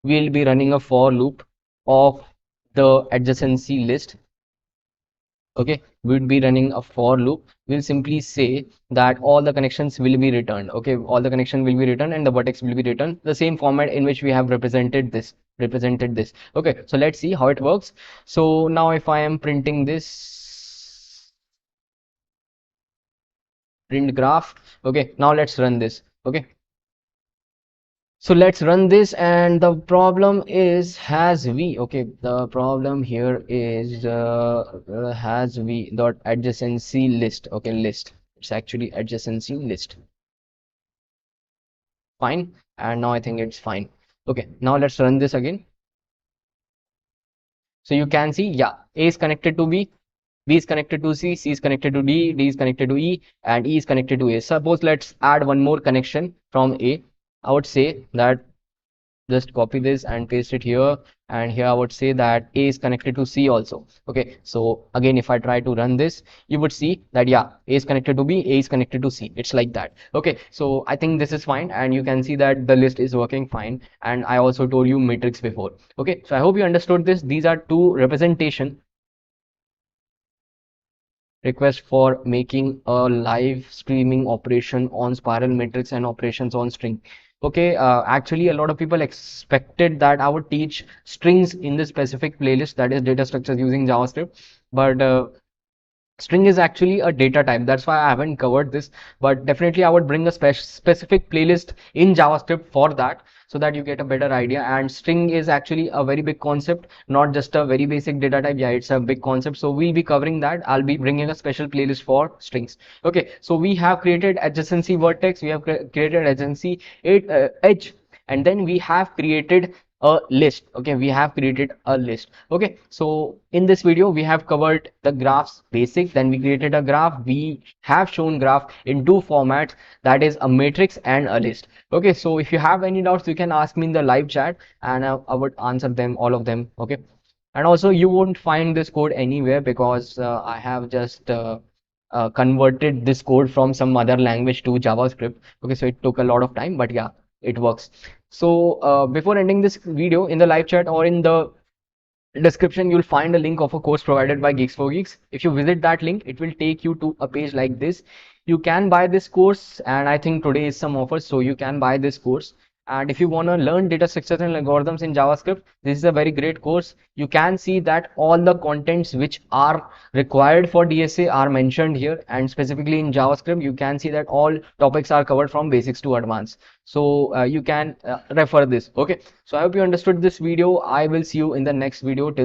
we'll be running a for loop of the adjacency list. Okay, we'll be running a for loop. We'll simply say that all the connections will be returned. Okay, all the connection will be returned and the vertex will be returned, the same format in which we have represented this. Okay, so let's see how it works. So now if I am printing this print graph, okay, now let's run this. Okay, so let's run this, and the problem is has v. Okay, the problem here is has v dot adjacency list. Okay, list. It's actually adjacency list. Fine. And now I think it's fine. Okay, now let's run this again. So you can see, yeah, A is connected to B, B is connected to C, C is connected to D, D is connected to E, and E is connected to A. Suppose let's add one more connection from A. I would say that just copy this and paste it here, and here I would say that A is connected to C also. Okay, so again if I try to run this, you would see that yeah, A is connected to B, A is connected to C. It's like that. Okay, so I think this is fine, and you can see that the list is working fine, and I also told you matrix before. Okay, so I hope you understood this. These are two representation request for making a live streaming operation on spiral matrix and operations on string. Okay, actually a lot of people expected that I would teach strings in this specific playlist, that is data structures using JavaScript, but string is actually a data type. That's why I haven't covered this, but definitely I would bring a specific playlist in JavaScript for that, so that you get a better idea. And string is actually a very big concept, not just a very basic data type. Yeah, it's a big concept, so we'll be covering that. I'll be bringing a special playlist for strings. Okay, so we have created adjacency vertex, we have created adjacency edge, and then we have created a list. Okay, we have created a list. Okay, so in this video we have covered the graphs basic, then we created a graph. We have shown graph in two formats, that is a matrix and a list. Okay, so if you have any doubts, you can ask me in the live chat, and I would answer them, all of them. Okay, and also you won't find this code anywhere, because I have just converted this code from some other language to JavaScript. Okay, so it took a lot of time, but yeah, it works. So before ending this video, in the live chat or in the description, you'll find a link of a course provided by Geeks for Geeks. If you visit that link, it will take you to a page like this. You can buy this course, and I think today is some offers, so you can buy this course. And if you want to learn data structures and algorithms in JavaScript, this is a very great course. You can see that all the contents which are required for DSA are mentioned here, and specifically in JavaScript, you can see that all topics are covered from basics to advanced. So you can refer this. Okay, so I hope you understood this video. I will see you in the next video. Till